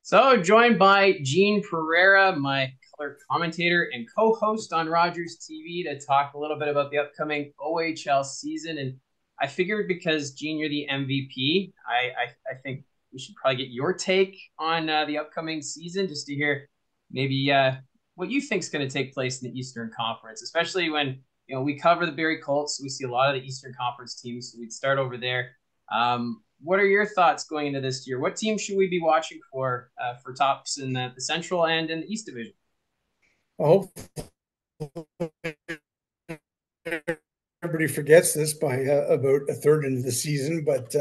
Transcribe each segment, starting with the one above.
So, joined by Gene Pereira, my color commentator and co-host on Rogers TV, to talk a little bit about the upcoming OHL season. And I figured because Gene, you're the MVP, I think we should probably get your take on the upcoming season, just to hear maybe what you think is going to take place in the Eastern Conference, especially when we cover the Barrie Colts. So we see a lot of the Eastern Conference teams, so we'd start over there. What are your thoughts going into this year? What team should we be watching for tops in the Central and in the East Division? I everybody forgets this by about a third into the season, but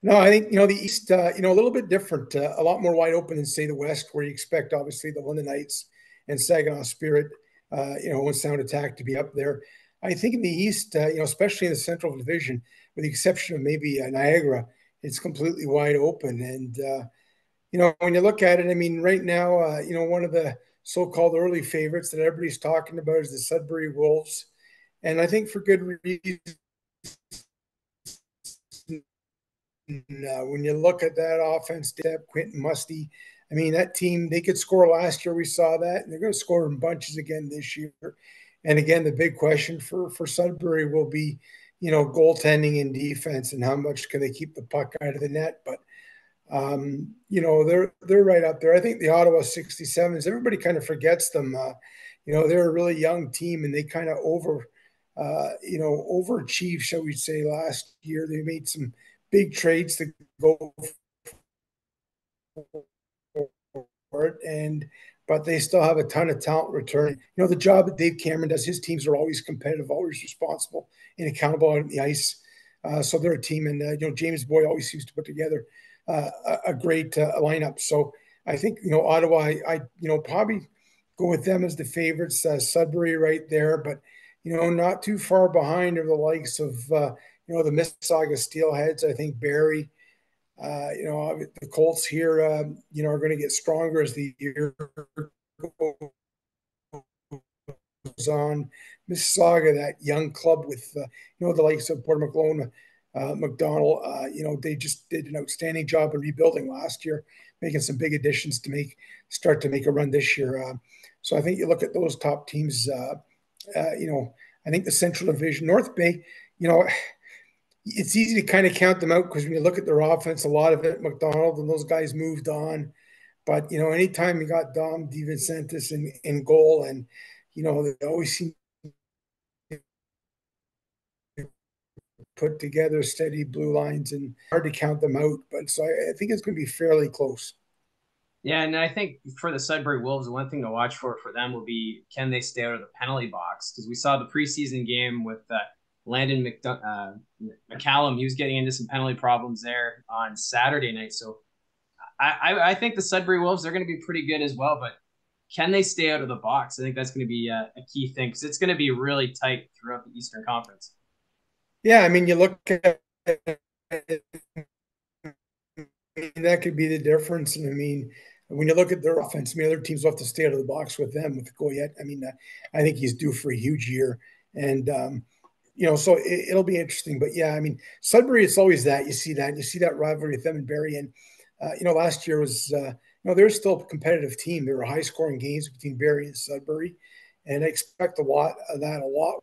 no, I think the East, a little bit different, a lot more wide open than say the West, where you expect obviously the London Knights and Saginaw Spirit, and Sound Attack to be up there. I think in the East, especially in the Central Division, with the exception of maybe Niagara, it's completely wide open. And when you look at it, I mean, right now, one of the so-called early favorites that everybody's talking about is the Sudbury Wolves, and I think for good reason. When you look at that offense, Deb, Quentin Musty, I mean, that team, they could score last year. We saw that, and they're going to score in bunches again this year. And again, the big question for Sudbury will be, goaltending and defense, and how much can they keep the puck out of the net. But they're right up there. I think the Ottawa 67s, everybody kind of forgets them. They're a really young team, and they kind of overachieved, shall we say, last year. They made some big trades to go for it, but they still have a ton of talent returning. The job that Dave Cameron does, his teams are always competitive, always responsible and accountable on the ice. So they're a team, and James Boyd always seems to put together a great lineup. So I think Ottawa, I probably go with them as the favorites. Sudbury right there, but not too far behind are the likes of the Mississauga Steelheads. I think Barrie. The Colts here, are going to get stronger as the year goes on. Mississauga, that young club with the likes of Port McLone, McDonald, they just did an outstanding job of rebuilding last year, making some big additions to start to make a run this year. So I think you look at those top teams. I think the Central Division, North Bay, it's easy to kind of count them out because when you look at their offense, a lot of it, McDonald and those guys moved on. But anytime you got Dom DiVincentis in goal, and they always seem to put together steady blue lines, and hard to count them out. But so I think it's going to be fairly close. Yeah, and I think for the Sudbury Wolves, the one thing to watch for them will be, can they stay out of the penalty box? Because we saw the preseason game with Landon McCallum. He was getting into some penalty problems there on Saturday night. So I think the Sudbury Wolves, they're going to be pretty good as well. But can they stay out of the box? I think that's going to be a key thing, because it's going to be really tight throughout the Eastern Conference. Yeah, I mean, you look at that could be the difference. And I mean, when you look at their offense, I mean, other teams will have to stay out of the box with them with Goyette. I mean, I think he's due for a huge year. And, so it'll be interesting. But yeah, I mean, Sudbury, it's always that. You see that rivalry with them and Barrie. And, last year was, they're still a competitive team. There were high scoring games between Barrie and Sudbury. And I expect a lot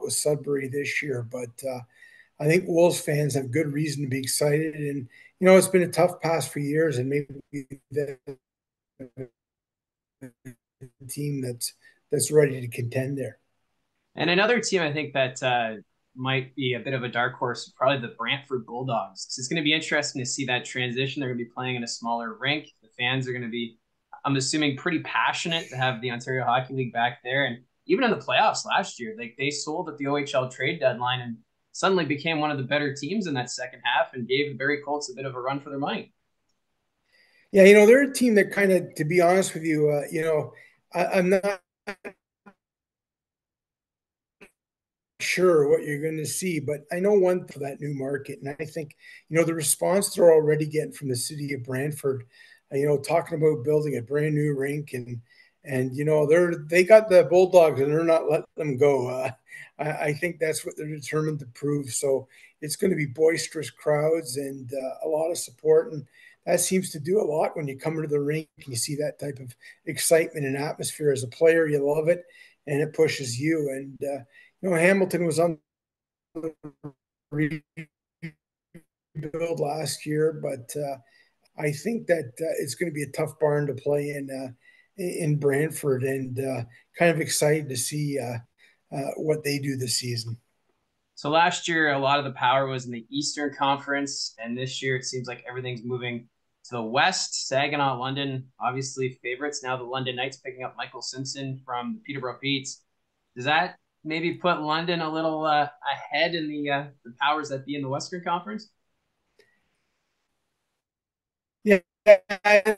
with Sudbury this year. But I think Wolves fans have good reason to be excited. And, it's been a tough past few years, and maybe the team that's ready to contend there. And another team I think that might be a bit of a dark horse, probably the Brantford Bulldogs. So it's going to be interesting to see that transition. They're going to be playing in a smaller rink. The fans are going to be, I'm assuming, pretty passionate to have the Ontario Hockey League back there. And even in the playoffs last year, they sold at the OHL trade deadline and suddenly became one of the better teams in that second half and gave the Barrie Colts a bit of a run for their money. Yeah, they're a team that kind of, to be honest with you, I'm not sure what you're going to see, but I know one for that new market, and I think the response they're already getting from the city of Brantford, talking about building a brand new rink, and they got the Bulldogs and they're not letting them go. I think that's what they're determined to prove. So it's going to be boisterous crowds and a lot of support, and that seems to do a lot when you come into the rink and you see that type of excitement and atmosphere as a player. You love it, and it pushes you. And Hamilton was on the rebuild last year, but I think that it's going to be a tough barn to play in Brantford, and kind of excited to see what they do this season. So last year, a lot of the power was in the Eastern Conference, and this year it seems like everything's moving to the West. Saginaw, London, obviously favorites. Now the London Knights picking up Michael Simpson from the Peterborough Petes. Does that maybe put London a little ahead in the powers that be in the Western Conference? Yeah, I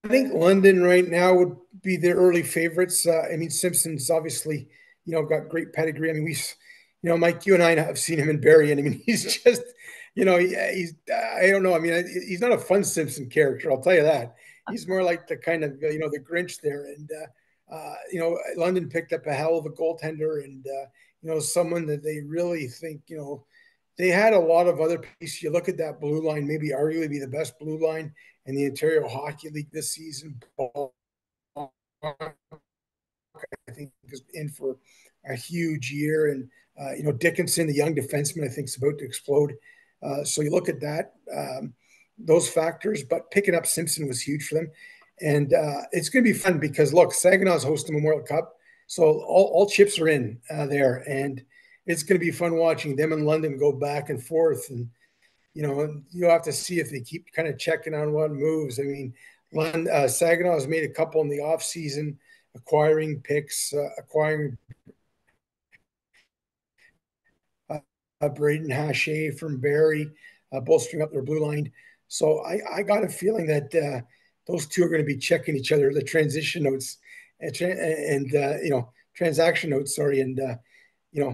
think London right now would be the early favorites. I mean, Simpson's obviously, got great pedigree. I mean, Mike, you and I have seen him in Barrie, and I mean, he's just, he's, I don't know. I mean, he's not a fun Simpson character, I'll tell you that. He's more like the kind of, the Grinch there. And, London picked up a hell of a goaltender, and, someone that they really think, they had a lot of other pieces. You look at that blue line, maybe arguably be the best blue line in the Ontario Hockey League this season. I think is in for a huge year, and Dickinson, the young defenseman, I think is about to explode. So you look at that, those factors, but picking up Simpson was huge for them, and it's going to be fun because look, Saginaw's hosting the Memorial Cup, so all chips are in there, and it's going to be fun watching them in London go back and forth, and you'll have to see if they keep kind of checking on what moves. I mean, Saginaw has made a couple in the off season, acquiring picks, acquiring Braden Hache from Barrie, bolstering up their blue line. So I got a feeling that those two are going to be checking each other, the transition notes and transaction notes. Sorry, and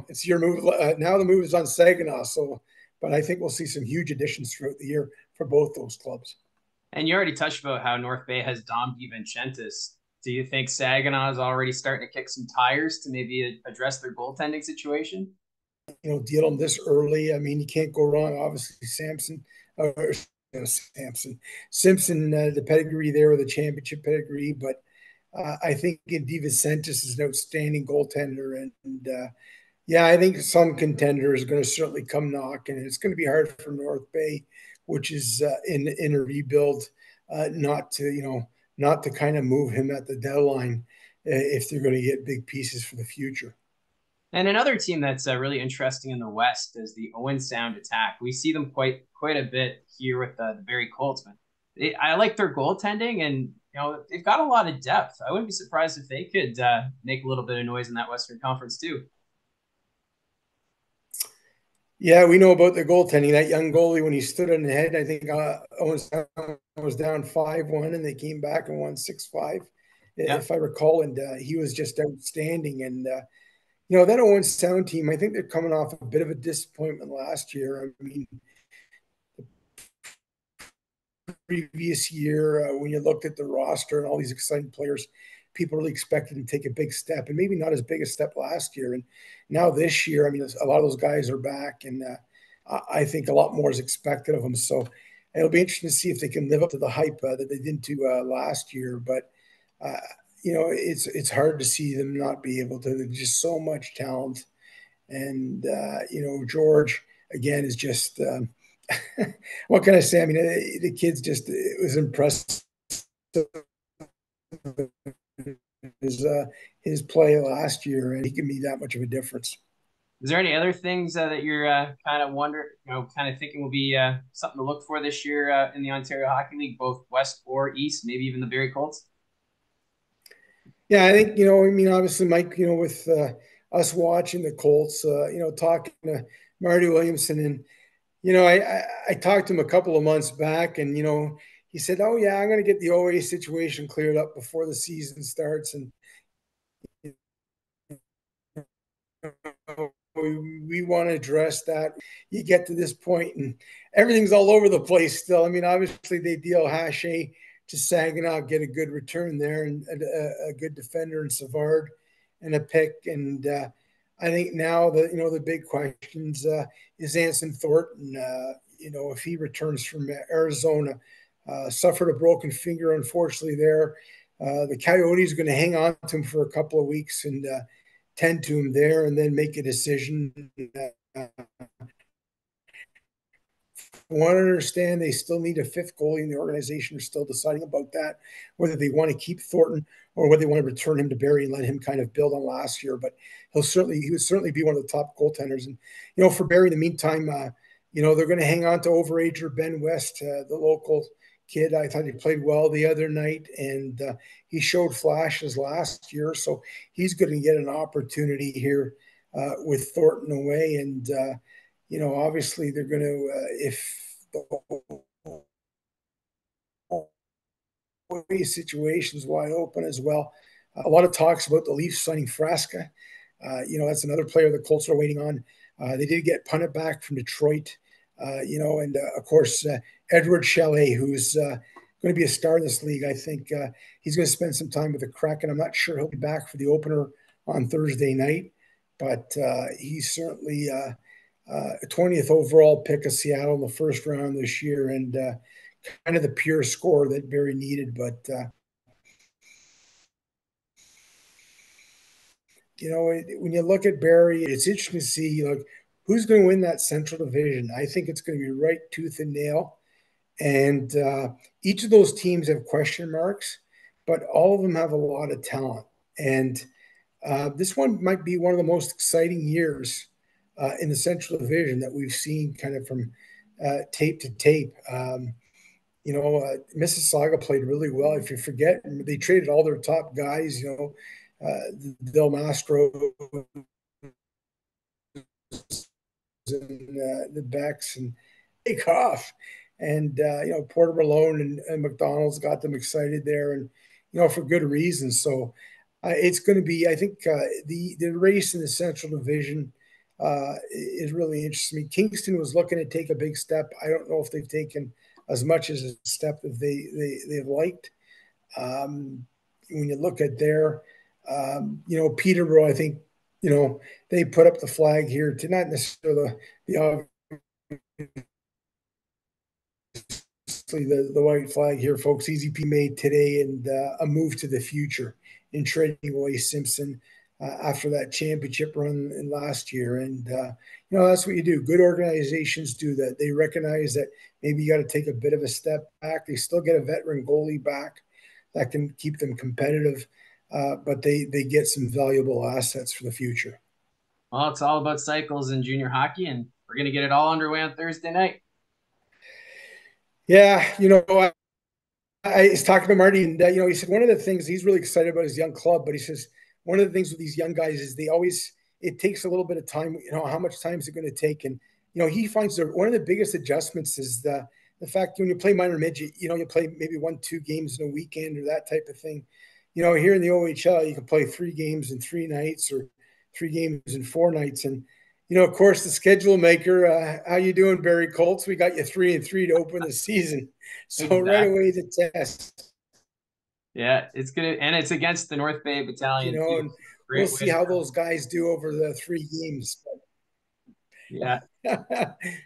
it's your move now. The move is on Saginaw, so but I think we'll see some huge additions throughout the year for both those clubs. And you already touched about how North Bay has Dom DiVincentis. Do you think Saginaw is already starting to kick some tires to maybe address their goaltending situation? Deal them this early. I mean, you can't go wrong. Obviously, Simpson, the pedigree there with a championship pedigree, but I think DiVincentis is an outstanding goaltender, and yeah, I think some contender is going to certainly come knocking, and it's going to be hard for North Bay, which is in a rebuild, not to kind of move him at the deadline if they're going to get big pieces for the future. And another team that's really interesting in the West is the Owen Sound Attack. We see them quite a bit here with the Barrie Colts, but I like their goaltending, and they've got a lot of depth. I wouldn't be surprised if they could make a little bit of noise in that Western Conference too. Yeah, we know about the goaltending. That young goalie, when he stood on the head, I think Owen was down 5-1, and they came back and won 6-5, if I recall. And he was just outstanding. And that Owen Sound team, I think they're coming off a bit of a disappointment last year. I mean, the previous year, when you looked at the roster and all these exciting players, people really expected to take a big step, and maybe not as big a step last year. And now this year, I mean, a lot of those guys are back, and I think a lot more is expected of them. So it'll be interesting to see if they can live up to the hype that they didn't do last year. But it's hard to see them not be able to. There's just so much talent, and George again is just. What can I say? I mean, the kid's just it was impressive. His play last year, and he can be that much of a difference. Is there any other things that you're kind of kind of thinking will be something to look for this year in the Ontario Hockey League, both West or East, maybe even the Barrie Colts? Yeah, I think I mean, obviously, Mike, with us watching the Colts, talking to Marty Williamson, and I talked to him a couple of months back, and he said, "Oh yeah, I'm going to get the OA situation cleared up before the season starts," and we want to address that. You get to this point, and everything's all over the place still. I mean, obviously, they deal Hache to Saginaw, get a good return there, and a good defender in Savard, and a pick. And I think now the big questions is Anson Thornton. If he returns from Arizona, suffered a broken finger, unfortunately, there. The Coyotes are going to hang on to him for a couple of weeks and tend to him there and then make a decision. Want to understand they still need a fifth goalie in the organization. Are still deciding about that, whether they want to keep Thornton or whether they want to return him to Barrie and let him kind of build on last year. But he would certainly be one of the top goaltenders. And for Barrie, in the meantime, they're going to hang on to overager Ben West, the local kid. I thought he played well the other night, and he showed flashes last year, so he's going to get an opportunity here with Thornton away. And obviously they're going to, if the situation's wide open as well. A lot of talks about the Leafs signing Frasca. That's another player the Colts are waiting on. They did get punted back from Detroit, and of course, Edward Chalet, who's going to be a star in this league. I think he's going to spend some time with the Kraken. I'm not sure he'll be back for the opener on Thursday night, but he's certainly a 20th overall pick of Seattle in the first round this year, and kind of the pure score that Barrie needed. But when you look at Barrie, it's interesting to see who's going to win that Central Division. I think it's going to be right tooth and nail, and each of those teams have question marks, but all of them have a lot of talent. And this one might be one of the most exciting years in the Central Division that we've seen, kind of from tape to tape. Mississauga played really well. If you forget, they traded all their top guys. Del Mastro and the Becks and take off. And Porter Malone and McDonald's got them excited there, and for good reason. So it's going to be, I think, the race in the Central Division is really interesting. I mean, Kingston was looking to take a big step. I don't know if they've taken as much as a step that they've liked. When you look at their, Peterborough, I think, they put up the flag here to not necessarily the white flag here, folks. EZP made today, and a move to the future in trading away Simpson after that championship run in last year. And, that's what you do. Good organizations do that. They recognize that maybe you got to take a bit of a step back. They still get a veteran goalie back that can keep them competitive, but they get some valuable assets for the future. Well, it's all about cycles in junior hockey, and we're going to get it all underway on Thursday night. Yeah, I was talking to Marty, and he said one of the things he's really excited about his young club, but he says one of the things with these young guys is it takes a little bit of time. How much time is it going to take? And he finds that one of the biggest adjustments is the fact when you play minor midget, you play maybe 1-2 games in a weekend or that type of thing. Here in the OHL, you can play 3 games in 3 nights or 3 games in 4 nights, and of course, the schedule maker. How you doing, Barrie Colts? We got you 3-3 to open the season, so exactly. Right away the test. Yeah, it's good, and it's against the North Bay Battalion. And we'll see how those guys do over the 3 games. Yeah,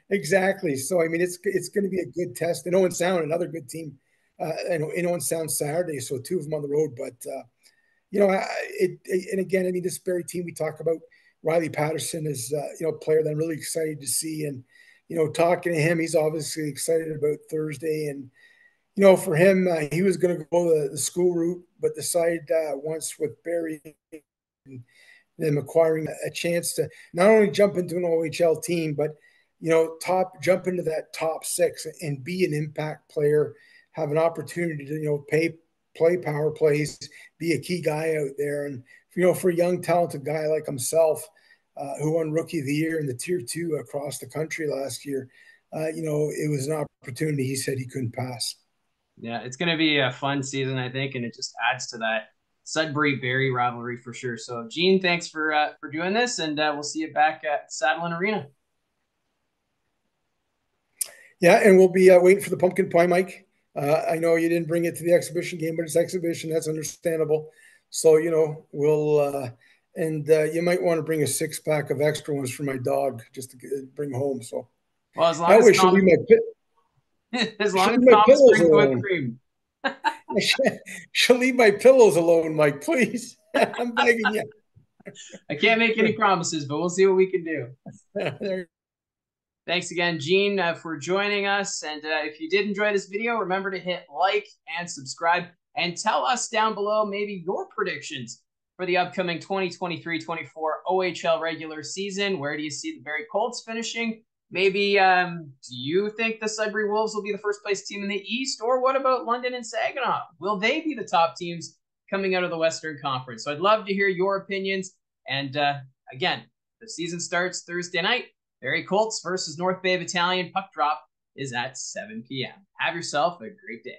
exactly. So I mean, it's going to be a good test. And Owen Sound, another good team. In Owen Sound Saturday, so 2 of them on the road. But and again, I mean, this Barrie team we talk about. Riley Patterson is, a player that I'm really excited to see. And, talking to him, he's obviously excited about Thursday. And, for him, he was going to go the school route, but decided once with Barrie and them acquiring a chance to not only jump into an OHL team, but, jump into that top 6 and be an impact player, have an opportunity to, play power plays, be a key guy out there. And, for a young, talented guy like himself, who won Rookie of the Year in the Tier 2 across the country last year, it was an opportunity he said he couldn't pass. Yeah, it's going to be a fun season, I think, and it just adds to that Sudbury-Barrie rivalry for sure. So, Gene, thanks for doing this, and we'll see you back at Saddlein Arena. Yeah, and we'll be waiting for the pumpkin pie, Mike. I know you didn't bring it to the exhibition game, but it's exhibition. That's understandable. So, we'll and you might want to bring a 6-pack of extra ones for my dog just to bring home. So, well, as long as As long She'll as leave my Thomas pillows brings the whipped alone. cream. She'll leave my pillows alone, Mike, please. I'm begging you. I can't make any promises, but we'll see what we can do. There Thanks again, Gene, for joining us. And if you did enjoy this video, remember to hit like and subscribe and tell us down below maybe your predictions for the upcoming 2023-24 OHL regular season. Where do you see the Barrie Colts finishing? Maybe do you think the Sudbury Wolves will be the first place team in the East? Or what about London and Saginaw? Will they be the top teams coming out of the Western Conference? So I'd love to hear your opinions. And again, the season starts Thursday night. Barrie Colts versus North Bay Battalion. Puck drop is at 7 p.m. Have yourself a great day.